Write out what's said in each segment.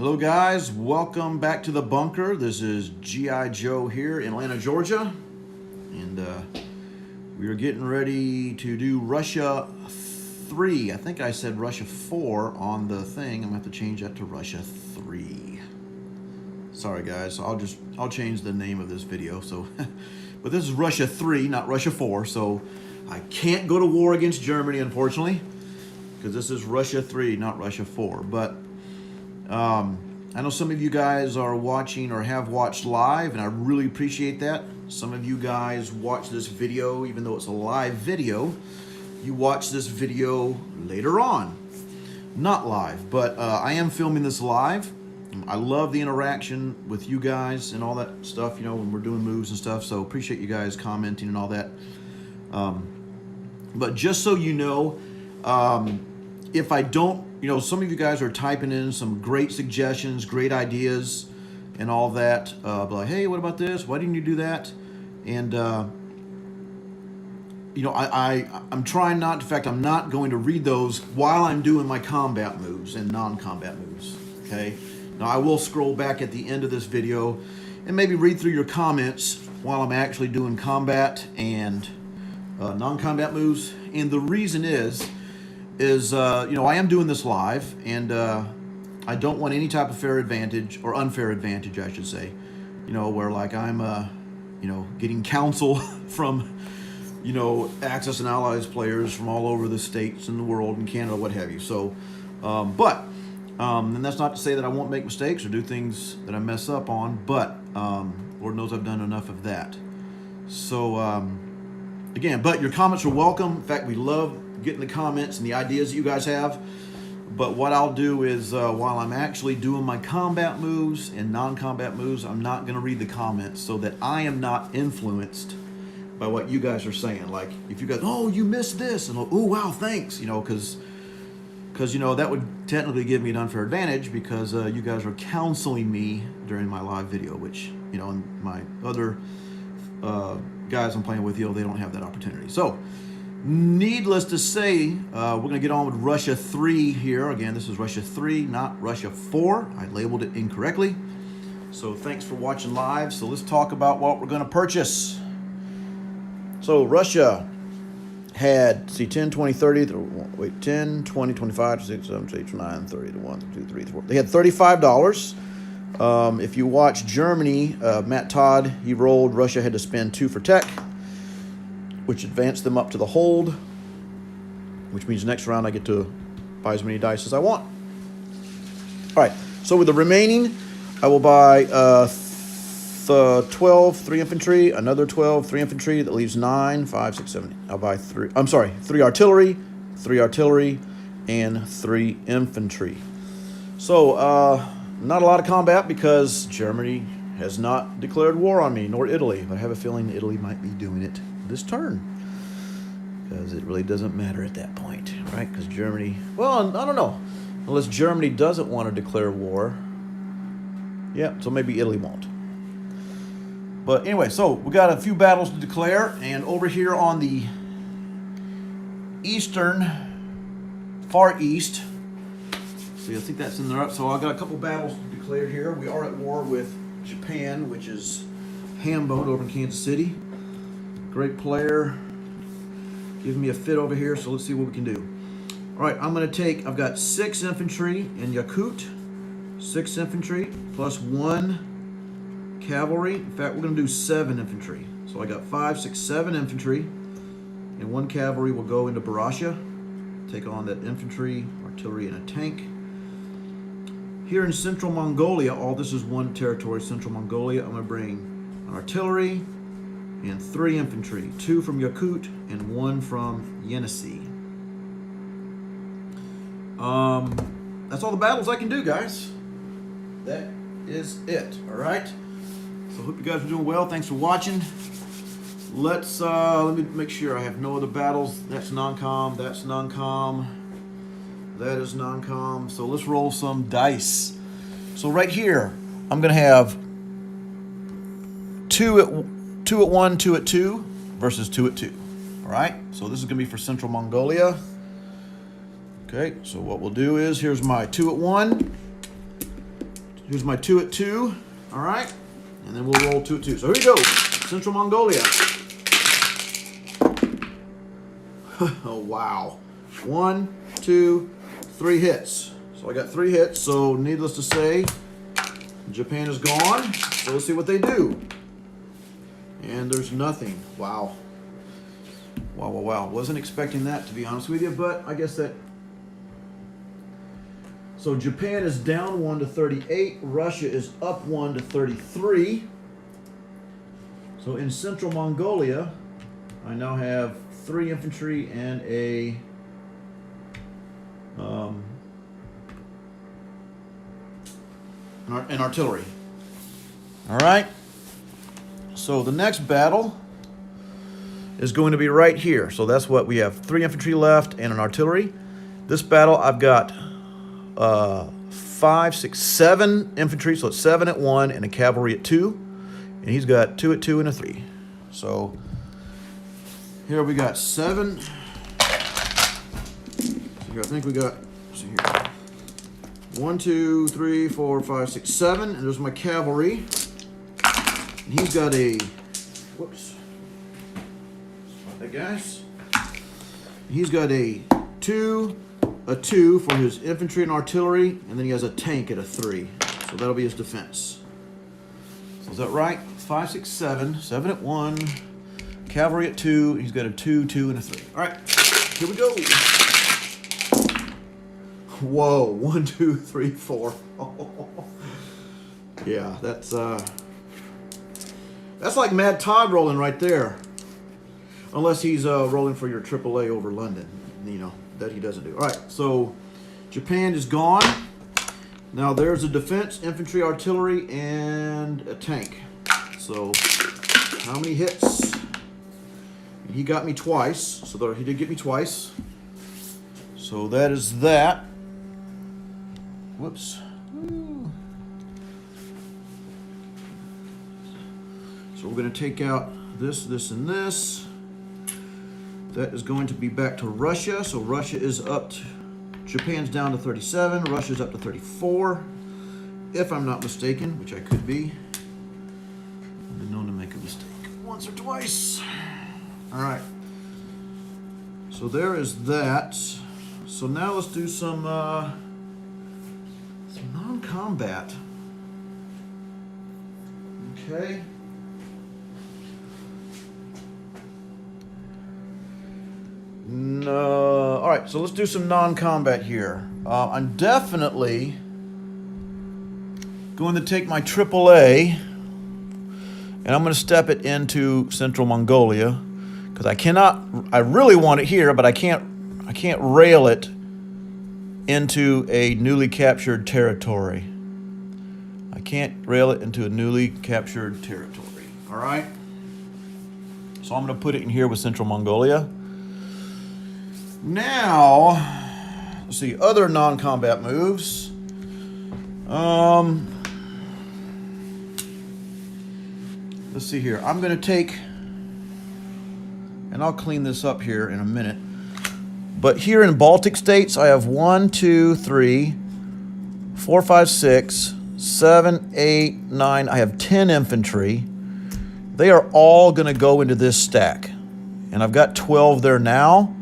Hello guys, welcome back to the bunker. This is G.I. Joe here in Atlanta, Georgia. And we are getting ready to do Russia 3. I think I said Russia 4 on the thing. I'm gonna have to change that to Russia 3. Sorry guys, I'll change the name of this video. So, but this is Russia 3, not Russia 4. So I can't go to war against Germany, unfortunately, because this is Russia 3, not Russia 4. But I know some of you guys are watching or have watched live, and I really appreciate that. Some of you guys watch this video, even though it's a live video, you watch this video later on. Not live, but I am filming this live. I love the interaction with you guys and all that stuff, you know, when we're doing moves and stuff, so appreciate you guys commenting and all that. But just so you know, if I don't, you know, some of you guys are typing in some great suggestions, great ideas, and all that. Like, hey, what about this? Why didn't you do that? And you know, I'm trying not. In fact, I'm not going to read those while I'm doing my combat moves and non-combat moves. Okay. Now I will scroll back at the end of this video and maybe read through your comments while I'm actually doing combat and non-combat moves. And the reason is you know, I am doing this live, and I don't want any type of fair advantage or unfair advantage, I should say, you know, where like I'm you know, getting counsel from, you know, Axis and Allies players from all over the states and the world and Canada, what have you. So and that's not to say that I won't make mistakes or do things that I mess up on, but Lord knows I've done enough of that. So again, but your comments are welcome. In fact, we love getting the comments and the ideas that you guys have. But what I'll do is while I'm actually doing my combat moves and non-combat moves, I'm not going to read the comments so that I am not influenced by what you guys are saying. Like if you guys, oh, you missed this, and oh wow, thanks, you know, because you know, that would technically give me an unfair advantage because you guys are counseling me during my live video, which, you know, and my other guys I'm playing with, you know, they don't have that opportunity. So needless to say, we're going to get on with Russia 3 here. Again, this is Russia 3, not Russia 4. I labeled it incorrectly. So thanks for watching live. So let's talk about what we're going to purchase. So Russia had, see, 10, 20, 30, wait, 10, 20, 25, 26, 27, 28, 29, 30, 1, 2, 3, 4. They had $35. If you watch Germany, Matt Todd, he rolled. Russia had to spend 2 for tech, which advanced them up to the hold, which means next round I get to buy as many dice as I want. All right, so with the remaining, I will buy 12 3 infantry, another 12 3 infantry. That leaves 9, 5, 6, 7. I'll buy 3. I'm sorry, 3 artillery, and 3 infantry. So not a lot of combat because Germany has not declared war on me, nor Italy. But I have a feeling Italy might be doing it this turn, because it really doesn't matter at that point, right? Because Germany, well, I don't know, unless Germany doesn't want to declare war. Yeah, so maybe Italy won't. But anyway, so we got a few battles to declare, and over here on the far east, see, I think that's in there. So I got a couple battles to declare here. We are at war with Japan, which is Hambone over in Kansas City. Great player, giving me a fit over here, so let's see what we can do. All right, I'm going to take, I've got 6 infantry in Yakut, 6 infantry, plus 1 cavalry. In fact, we're going to do 7 infantry. So I got 5, 6, 7 infantry, and 1 cavalry will go into Russia, take on that infantry, artillery, and a tank. Here in Central Mongolia, all this is one territory, Central Mongolia, I'm going to bring an artillery and 3 infantry, 2 from Yakut and 1 from Yenisei. That's all the battles I can do, guys. That is it. All right. So hope you guys are doing well. Thanks for watching. Let me make sure I have no other battles. That's non-com. That's non-com. That is non-com. So let's roll some dice. So right here, I'm gonna have 2 at 1, 2 at 2 versus 2 at 2. All right. So this is gonna be for Central Mongolia. Okay, so what we'll do is, here's my 2 at 1. Here's my 2 at 2. All right. And then we'll roll 2 at 2. So here we go. Central Mongolia. Oh, wow. 1, 2, 3 hits. So I got 3 hits. So needless to say, Japan is gone. So let's see what they do. And there's nothing. Wow. Wow, wow, wow. Wasn't expecting that, to be honest with you, but I guess that... So Japan is down 1 to 38. Russia is up 1 to 33. So in Central Mongolia, I now have 3 infantry and an artillery. All right. So the next battle is going to be right here. So that's what we have: 3 infantry left and an artillery. This battle, I've got 5, 6, 7 infantry. So it's 7 at 1 and a cavalry at 2. And he's got 2 at 2 and a 3. So here we got 7. So here, I think we got, let's see here, 1, 2, 3, 4, 5, 6, 7. And there's my cavalry. And he's got a, whoops. Hey guys. He's got a 2 for his infantry and artillery. And then he has a tank at a 3. So that'll be his defense. So is that right? 5, 6, 7. 7 at 1. Cavalry at 2. He's got a 2, 2, and a 3. All right. Here we go. Whoa. 1, 2, 3, 4. Yeah, that's like Mad Todd rolling right there. Unless he's rolling for your AAA over London. You know, that he doesn't do. All right. So Japan is gone. Now there's a defense, infantry, artillery, and a tank. So how many hits? He got me twice. So he did get me twice. So that is that. Whoops. So we're going to take out this, this, and this. That is going to be back to Russia. So Russia is up to... Japan's down to 37. Russia's up to 34. If I'm not mistaken, which I could be. I've been known to make a mistake once or twice. All right. So there is that. So now let's do some non-combat. Okay. No. All right, so let's do some non-combat here. I'm definitely going to take my AAA and I'm going to step it into Central Mongolia because I really want it here, but I can't rail it into a newly captured territory. I can't rail it into a newly captured territory. All right. So I'm going to put it in here with Central Mongolia. Now, let's see, other non-combat moves. Let's see here. I'm going to take, and I'll clean this up here in a minute. But here in Baltic states, I have 1, 2, 3, 4, 5, 6, 7, 8, 9. I have 10 infantry. They are all going to go into this stack. And I've got 12 there now.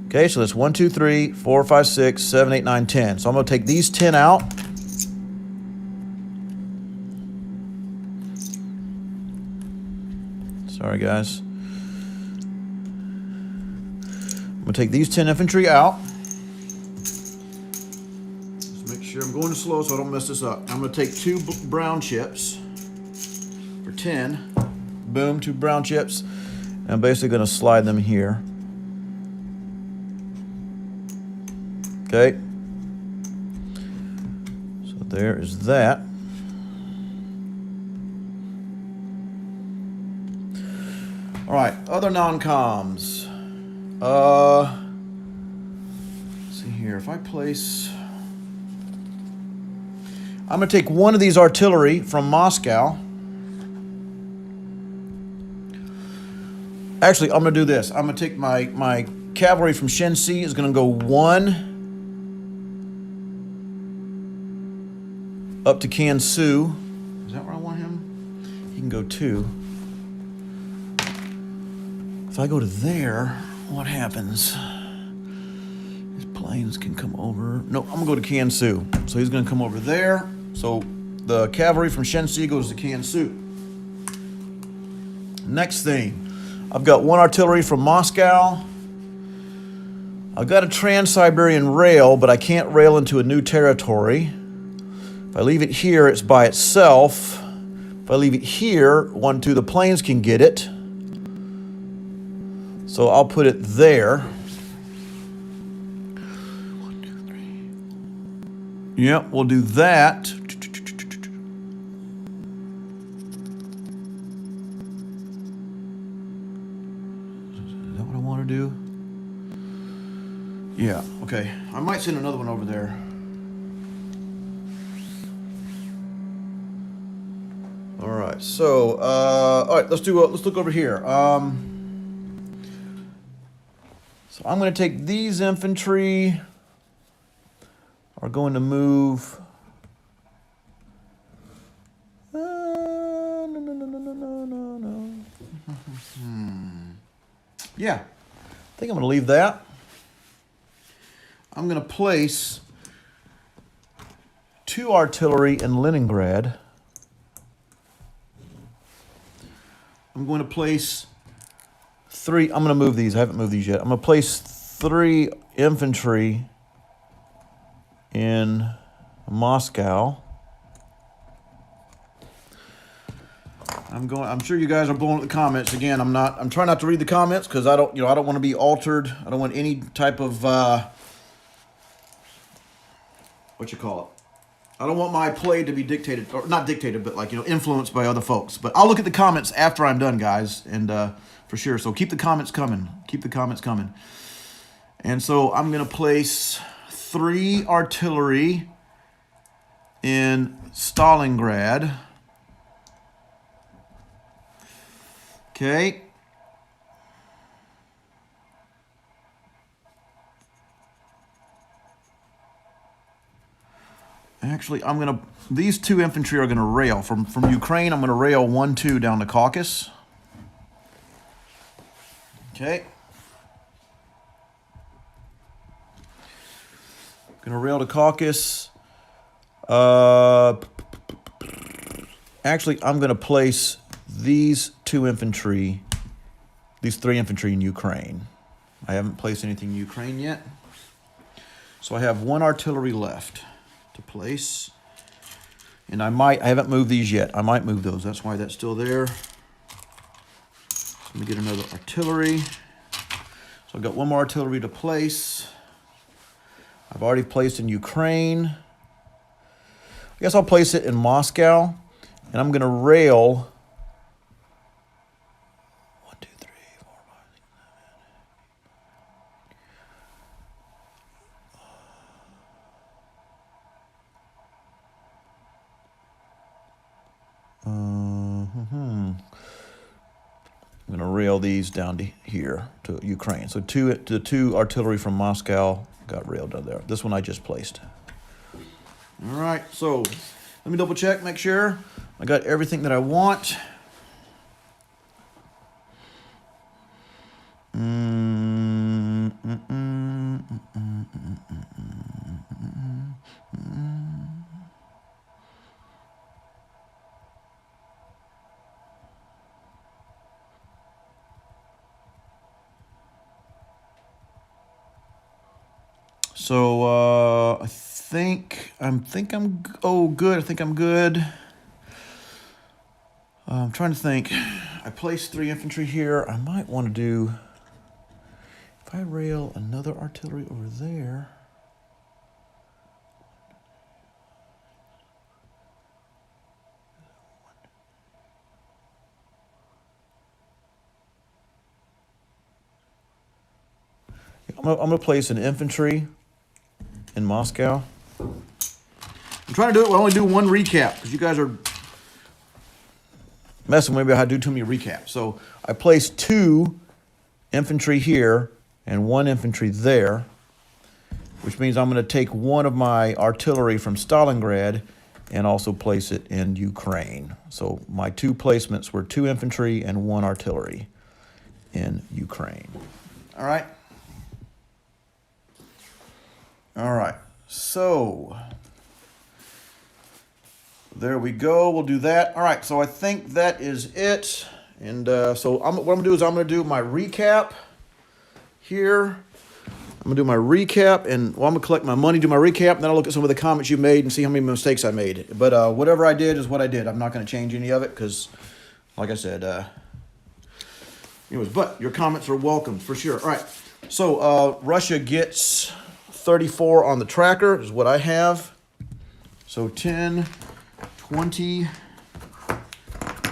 Okay, so that's 1, 2, 3, 4, 5, 6, 7, 8, 9, 10. So I'm going to take these 10 out. Sorry, guys. I'm going to take these 10 infantry out. Just make sure I'm going slow so I don't mess this up. I'm going to take 2 brown chips for 10. Boom, 2 brown chips. And I'm basically going to slide them here. Okay, so there is that. All right, other non-coms. Let's see here. If I place, I'm going to take one of these artillery from Moscow. Actually, I'm going to do this. I'm going to take my cavalry from Shensi. Is going to go 1 up to Kansu. Is that where I want him? He can go 2. If I go to there, what happens? His planes can come over. No, I'm going to go to Kansu. So he's going to come over there. So the cavalry from Shensi goes to Kansu. Next thing, I've got 1 artillery from Moscow. I've got a Trans-Siberian rail, but I can't rail into a new territory. If I leave it here, it's by itself. If I leave it here, 1, 2, the planes can get it. So I'll put it there. 1, 2, 3. Yep, we'll do that. Is that what I want to do? Yeah, okay. I might send another one over there. All right, so all right, let's look over here. So I'm going to take these infantry. Are going to move. No. Yeah, I think I'm going to leave that. I'm going to place 2 artillery in Leningrad. I'm going to place 3. I'm going to move these. I haven't moved these yet. I'm going to place 3 infantry in Moscow. I'm sure you guys are blowing up the comments again. I'm trying not to read the comments because I don't want to be altered. I don't want any type of what you call it. I don't want my play to be dictated, or not dictated, but influenced by other folks. But I'll look at the comments after I'm done, guys, and for sure. So keep the comments coming. Keep the comments coming. And so I'm going to place 3 artillery in Stalingrad. Okay. Actually, these 2 infantry are going to rail. From Ukraine, I'm going to rail 1, 2 down the Caucasus. Okay. Going to rail to Caucasus. Actually, I'm going to place these 2 infantry, these 3 infantry in Ukraine. I haven't placed anything in Ukraine yet. So I have 1 artillery left to place. And I haven't moved these yet. I might move those. That's why that's still there. So let me get another artillery. So I've got 1 more artillery to place. I've already placed in Ukraine. I guess I'll place it in Moscow. And I'm going to rail 1, 2, 3, 4, 5, 6, 7. I'm going to rail these down to here, to Ukraine. So the 2 artillery from Moscow got railed down there. This one I just placed. All right, so let me double check, make sure I got everything that I want. So I think I'm good. I think I'm good. I'm trying to think. I placed 3 infantry here. I might want to do, if I rail another artillery over there. I'm going to place an infantry in Moscow. I'm trying to do it. We'll only do 1 recap because you guys are messing with me about how to do too many recaps. So I placed 2 infantry here and 1 infantry there, which means I'm going to take 1 of my artillery from Stalingrad and also place it in Ukraine. So my 2 placements were 2 infantry and 1 artillery in Ukraine. All right. All right. So there we go. We'll do that. All right. So I think that is it. And so what I'm going to do is I'm going to do my recap here. I'm going to do my recap, and I'm going to collect my money, do my recap, and then I'll look at some of the comments you made and see how many mistakes I made. But whatever I did is what I did. I'm not going to change any of it because, like I said, anyways, but your comments are welcome for sure. All right, so Russia gets 34 on the tracker is what I have. So 10, 20,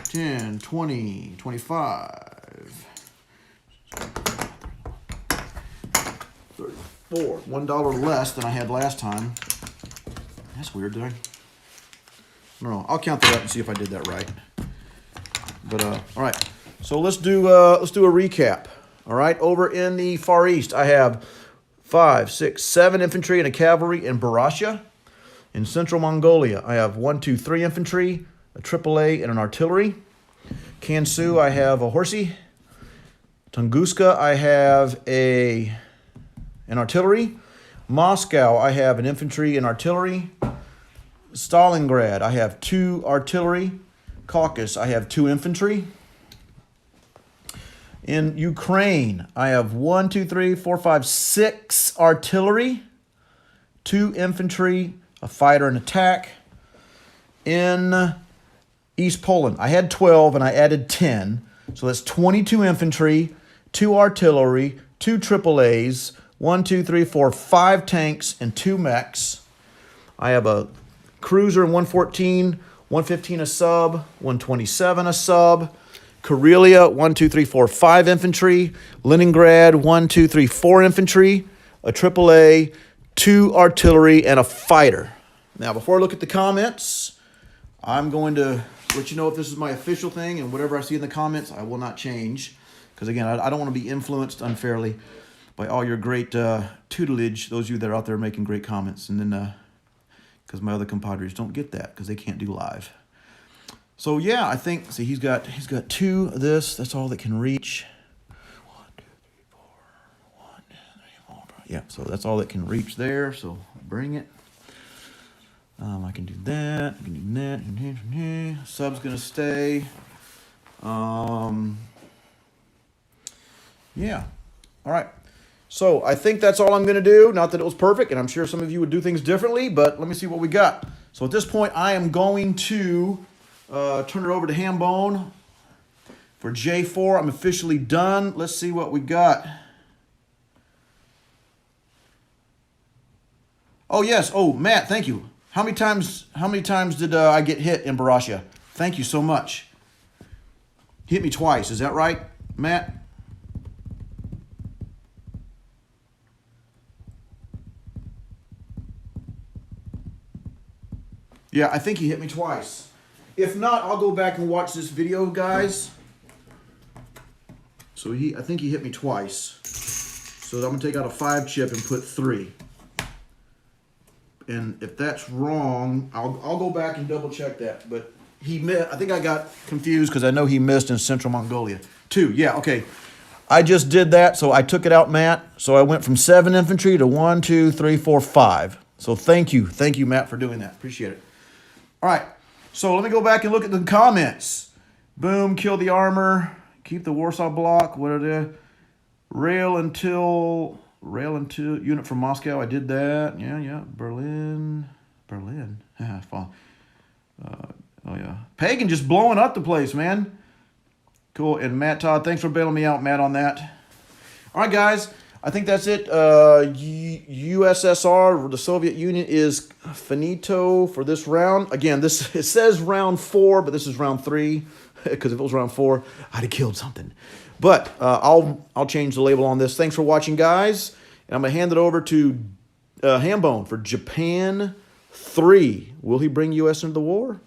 10, 20, 25. 34, $1 less than I had last time. That's weird, did I? No, I'll count that up and see if I did that right. But all right, so let's do a recap. All right, over in the Far East, I have 5, 6, 7 infantry and a cavalry in Russia. In Central Mongolia, I have 1, 2, 3 infantry, a AAA, and an artillery. Kansu, I have a horsey. Tunguska, I have an artillery. Moscow, I have an infantry and artillery. Stalingrad, I have 2 artillery. Caucasus, I have 2 infantry. In Ukraine, I have 1, 2, 3, 4, 5, 6 artillery, 2 infantry, a fighter and attack. In East Poland, I had 12 and I added 10. So that's 22 infantry, 2 artillery, 2 AAAs, 1, 2, 3, 4, 5 tanks, and 2 mechs. I have a cruiser in 114, 115 a sub, 127 a sub. Karelia, 1, 2, 3, 4, 5 infantry. Leningrad, 1, 2, 3, 4 infantry, a AAA, 2 artillery, and a fighter. Now, before I look at the comments, I'm going to let you know if this is my official thing, and whatever I see in the comments, I will not change. Because, again, I don't want to be influenced unfairly by all your great tutelage, those of you that are out there making great comments. And then, because my other compadres don't get that because they can't do live. So, yeah, I think, see, he's got 2 of this. That's all that can reach. 1, 2, 3, 4. 1, 2, 3, 4. Yeah, so that's all that can reach there. So, bring it. I can do that. I can do that. Sub's going to stay. Yeah. All right. So I think that's all I'm going to do. Not that it was perfect, and I'm sure some of you would do things differently, but let me see what we got. So at this point, I am going to turn it over to Hambone for J4. I'm officially done. Let's see what we got. Oh, yes. Oh, Matt, thank you. How many times did I get hit in Russia? Thank you so much. He hit me twice. Is that right, Matt? Yeah, I think he hit me twice. If not, I'll go back and watch this video, guys. So I think he hit me twice. So I'm going to take out a 5 chip and put 3. And if that's wrong, I'll go back and double check that. But he missed. I think I got confused because I know he missed in Central Mongolia. 2, yeah, okay. I just did that, so I took it out, Matt. So I went from 7 infantry to 1, 2, 3, 4, 5. So thank you, Matt, for doing that. Appreciate it. All right, so let me go back and look at the comments. Boom, kill the armor, keep the Warsaw Block. What are they? Rail until unit from Moscow. I did that. Yeah. Berlin. Oh yeah. Pagan just blowing up the place, man. Cool. And Matt Todd, thanks for bailing me out, Matt, on that. All right, guys. I think that's it. USSR, the Soviet Union, is finito for this round. Again, it says round 4, but this is round 3. Because if it was round 4, I'd have killed something. But I'll change the label on this. Thanks for watching, guys. And I'm going to hand it over to Hambone for Japan 3. Will he bring U.S. into the war?